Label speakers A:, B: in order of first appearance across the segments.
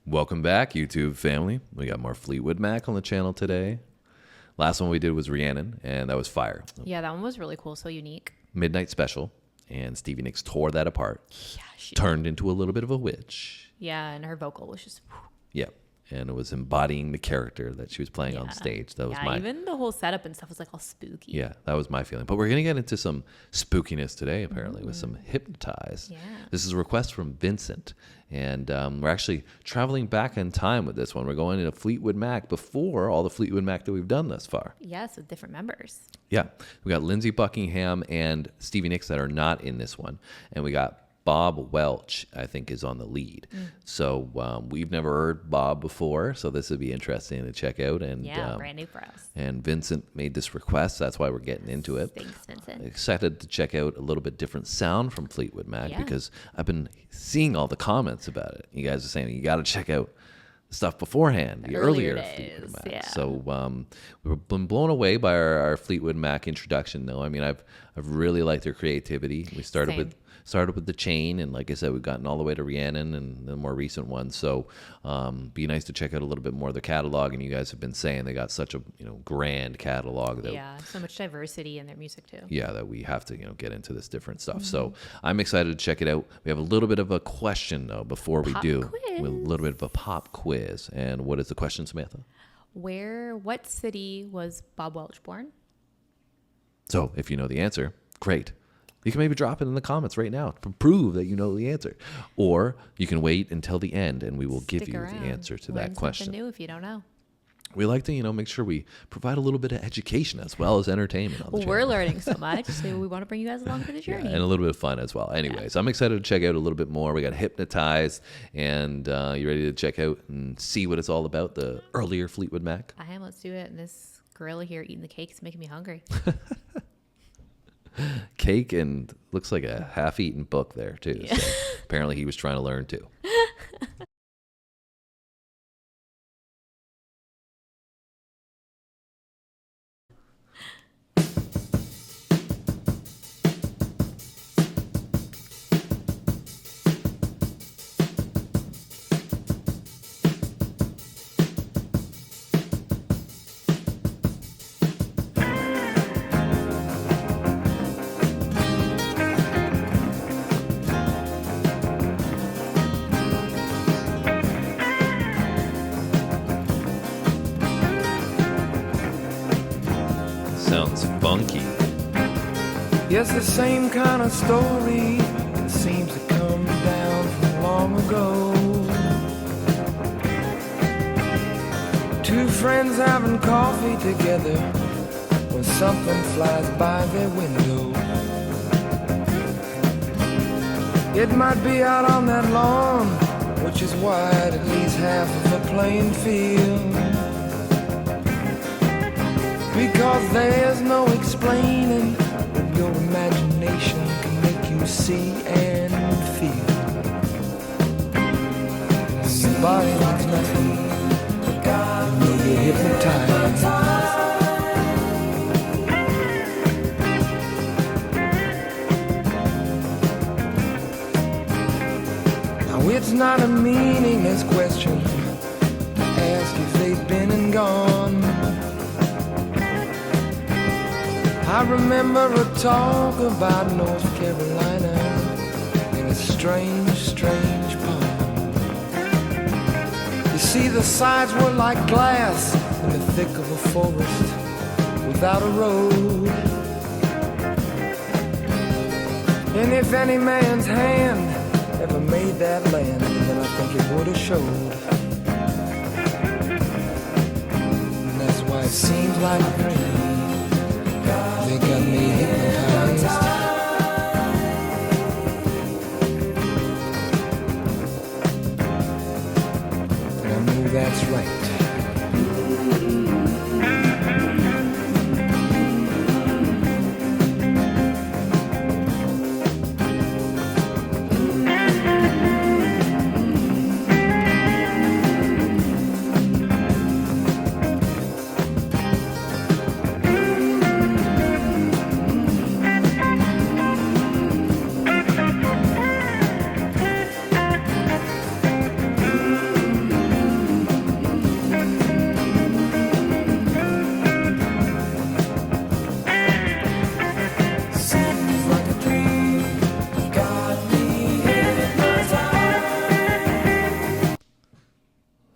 A: Welcome back, YouTube family. We got more Fleetwood Mac on the channel today. Last one we did was Rhiannon, and that was fire.
B: Yeah, that one was really cool. So unique.
A: Midnight Special, and Stevie Nicks tore that apart.
B: Yeah,
A: Turned into a little bit of a witch.
B: Yeah, and her vocal was just.
A: Yeah, and it was embodying the character that she was playing on stage. That was
B: even the whole setup and stuff was like all spooky.
A: Yeah, that was my feeling. But we're going to get into some spookiness today, apparently, with some Hypnotized.
B: Yeah.
A: This is a request from Vincent. And we're actually traveling back in time with this one. We're going into Fleetwood Mac before all the Fleetwood Mac that we've done thus far.
B: Yes, with different members.
A: Yeah. We got Lindsey Buckingham and Stevie Nicks that are not in this one. And we got Bob Welch, I think, is on the lead. So we've never heard Bob before, so this would be interesting to check out. And
B: brand new for us.
A: And Vincent made this request. That's why we're getting into it.
B: Thanks, Vincent.
A: Excited to check out a little bit different sound from Fleetwood Mac because I've been seeing all the comments about it. You guys are saying you got to check out the stuff beforehand, the earlier Fleetwood Mac.
B: Yeah.
A: So we've been blown away by our Fleetwood Mac introduction, though. I mean, I've really liked their creativity. We started with the Chain, and like I said, we've gotten all the way to Rhiannon and the more recent ones. So be nice to check out a little bit more of their catalog. And you guys have been saying they got such a grand catalog that
B: so much diversity in their music too.
A: Yeah, that we have to get into this different stuff. So I'm excited to check it out. We have a little bit of a question though before we do. A little bit of a pop quiz. And what is the question, Samantha?
B: What city was Bob Welch born?
A: So if you know the answer, great. You can maybe drop it in the comments right now to prove that you know the answer. Or you can wait until the end and we will give you the answer to that question.
B: Something new if you don't know.
A: We like to, make sure we provide a little bit of education as well as entertainment on the channel.
B: We're learning so much, so we want to bring you guys along for the journey.
A: And a little bit of fun as well. Anyways, I'm excited to check out a little bit more. We got Hypnotized, and you ready to check out and see what it's all about, the earlier Fleetwood Mac?
B: I am. Let's do it. And this gorilla here eating the cake is making me hungry.
A: Cake and looks like a half-eaten book there too. Yeah. So apparently he was trying to learn too. Sounds funky.
C: Yes, the same kind of story that seems to come down from long ago. Two friends having coffee together when something flies by their window. It might be out on that lawn, which is wide, at least half of a playing field. Because there's no explaining what your imagination can make you see and feel. Your body means nothing, you'll get hypnotized. Now it's not a meaningless question to ask if they've been and gone. I remember a talk about North Carolina in a strange, strange poem. You see, the sides were like glass in the thick of a forest without a road. And if any man's hand ever made that land, then I think it would have showed. And that's why it seems like a dream. They got me hypnotized. And I know that's right.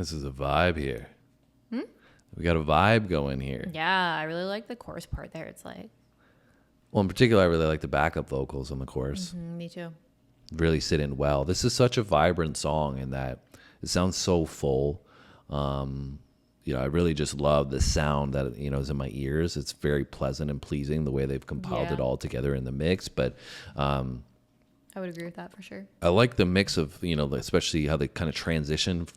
A: This is a vibe here. We got a vibe going here.
B: Yeah, I really like the chorus part there. It's like...
A: Well, in particular, I really like the backup vocals on the chorus.
B: Me too.
A: Really sit in well. This is such a vibrant song in that it sounds so full. I really just love the sound that, is in my ears. It's very pleasant and pleasing the way they've compiled it all together in the mix. But
B: I would agree with that for sure.
A: I like the mix of, especially how they kind of transition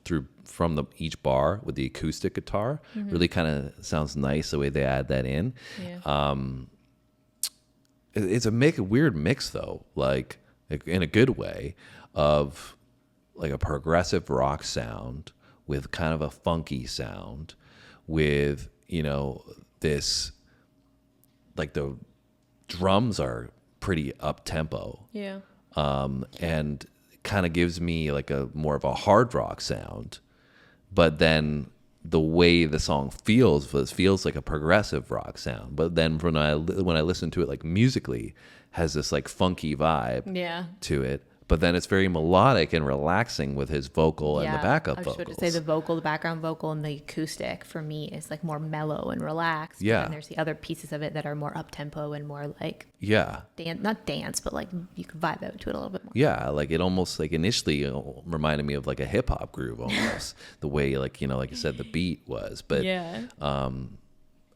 A: from each bar with the acoustic guitar. Really kind of sounds nice the way they add that in.
B: Yeah.
A: It's a weird mix though, like in a good way, of like a progressive rock sound with kind of a funky sound with, this, like the drums are pretty up tempo.
B: Yeah.
A: And kind of gives me like a more of a hard rock sound, but then the way the song feels like a progressive rock sound. But then when I listen to it like musically, has this like funky vibe to it. But then it's very melodic and relaxing with his vocal and the backup vocals.
B: I was just about to say the background vocal and the acoustic for me is like more mellow and relaxed.
A: Yeah.
B: And there's the other pieces of it that are more up tempo and more like not dance, but like you can vibe out to it a little bit more.
A: Yeah, like it almost like initially reminded me of like a hip hop groove almost. The way like like you said the beat was, but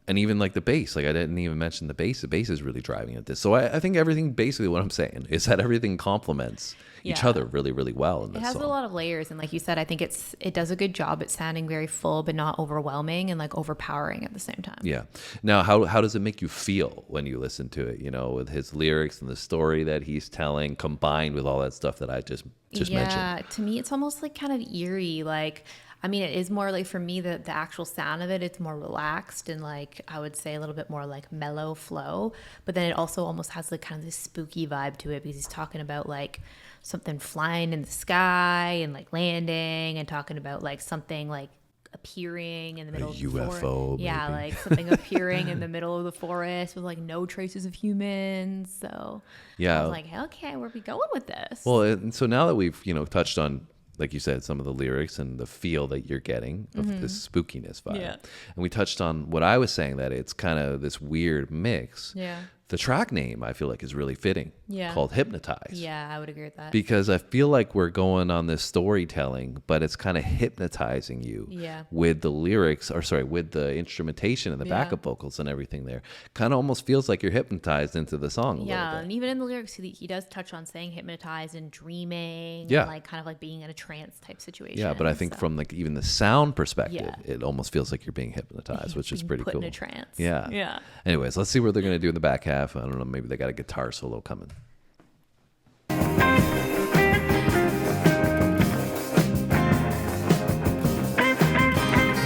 A: and even like the bass, like I didn't even mention the bass. The bass is really driving at this. So I think everything, basically what I'm saying is that everything complements each other really, really well in this song.
B: It has a lot of layers. And like you said, I think it does a good job at sounding very full, but not overwhelming and like overpowering at the same time. Yeah.
A: Now, how does it make you feel when you listen to it, with his lyrics and the story that he's telling combined with all that stuff that I just mentioned?
B: Yeah, to me, it's almost like kind of eerie. Like, I mean, it is more like for me, the actual sound of it, it's more relaxed and like, I would say a little bit more like mellow flow, but then it also almost has like kind of this spooky vibe to it because he's talking about like something flying in the sky and like landing and talking about like something like appearing in the middle of the
A: UFO,
B: forest. Yeah, like something appearing in the middle of the forest with like no traces of humans. So I was like, okay, where are we going with this?
A: Well, and so now that we've, touched on, like you said, some of the lyrics and the feel that you're getting of this spookiness vibe. Yeah. And we touched on what I was saying, that it's kind of this weird mix.
B: Yeah.
A: The track name, I feel like, is really fitting.
B: Yeah.
A: Called Hypnotized.
B: Yeah, I would agree with that.
A: Because I feel like we're going on this storytelling, but it's kind of hypnotizing you with the lyrics, with the instrumentation and the backup vocals and everything there. Kind of almost feels like you're hypnotized into the song a little bit.
B: And even in the lyrics, he does touch on saying hypnotized and dreaming. And like kind of like being in a trance type situation.
A: Yeah, but I think from like even the sound perspective, it almost feels like you're being hypnotized, which is pretty
B: put
A: cool.
B: In a trance.
A: Yeah.
B: Yeah.
A: Anyways, let's see what they're going to do in the back half. I don't know, maybe they got a guitar solo coming.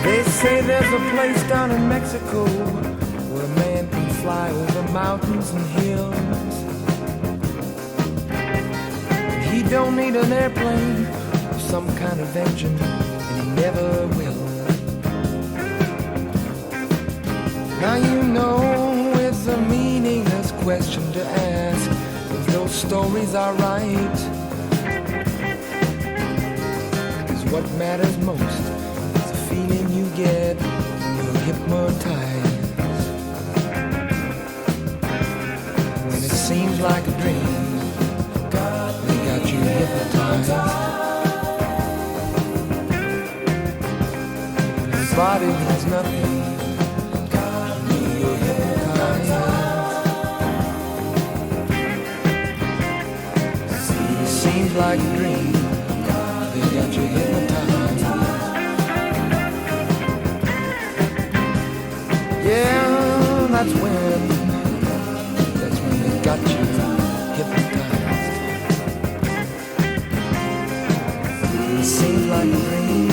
C: They say there's a place down in Mexico where a man can fly over mountains and hills. He don't need an airplane or some kind of engine, and he never will. Now you know it's a meaningless question to ask if those stories are right. 'Cause what matters most is the feeling you get when you're hypnotized. When it seems like a dream, they got you hypnotized. Your body means nothing. Seems like a dream, they got you hypnotized. Yeah, that's when they got you hypnotized. It seems like a dream.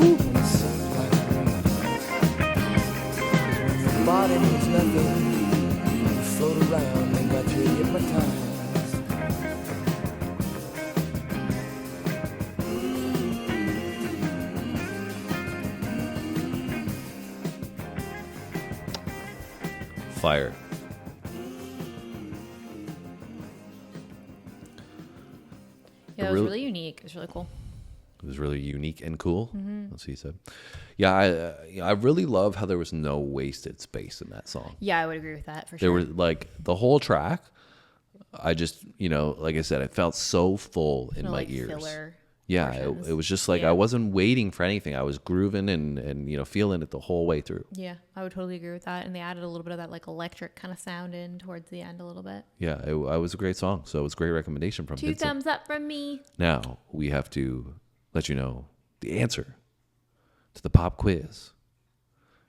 C: It seems like a dream. Your body means nothing. You float around, they got you hypnotized.
A: Fire.
B: Yeah, it was really unique. It was really cool.
A: It was really unique and cool. That's what he said. Yeah, I really love how there was no wasted space in that song.
B: Yeah, I would agree with that for
A: There
B: sure.
A: was like the whole track. I just, like I said, it felt so full in my ears.
B: Filler
A: Yeah, it was just like I wasn't waiting for anything. I was grooving and feeling it the whole way through.
B: Yeah, I would totally agree with that. And they added a little bit of that like electric kind of sound in towards the end a little bit.
A: Yeah, it was a great song. So it was a great recommendation from
B: 2
A: Vincent.
B: thumbs up from me.
A: Now we have to let you know the answer to the pop quiz.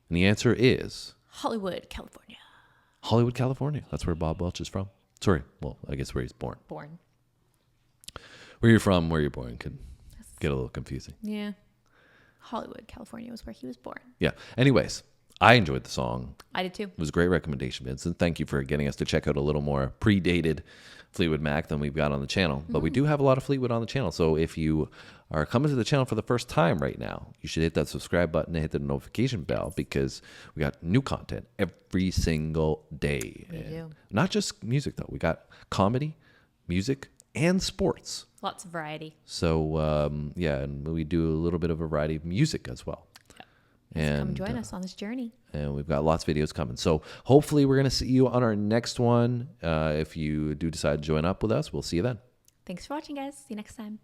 A: And the answer is
B: Hollywood, California.
A: Hollywood, California. That's where Bob Welch is from. Sorry, well, I guess where he's born. Where you're from, where you're born can get a little confusing.
B: Yeah. Hollywood, California was where he was born.
A: Yeah. Anyways, I enjoyed the song.
B: I did too.
A: It was a great recommendation, Vincent. Thank you for getting us to check out a little more predated Fleetwood Mac than we've got on the channel. But we do have a lot of Fleetwood on the channel. So if you are coming to the channel for the first time right now, you should hit that subscribe button and hit the notification bell because we got new content every single day.
B: We do.
A: Not just music, though. We got comedy, music, and sports.
B: Lots of variety.
A: So, and we do a little bit of a variety of music as well.
B: And come join us on this journey.
A: And we've got lots of videos coming. So hopefully we're going to see you on our next one. If you do decide to join up with us, we'll see you then.
B: Thanks for watching, guys. See you next time.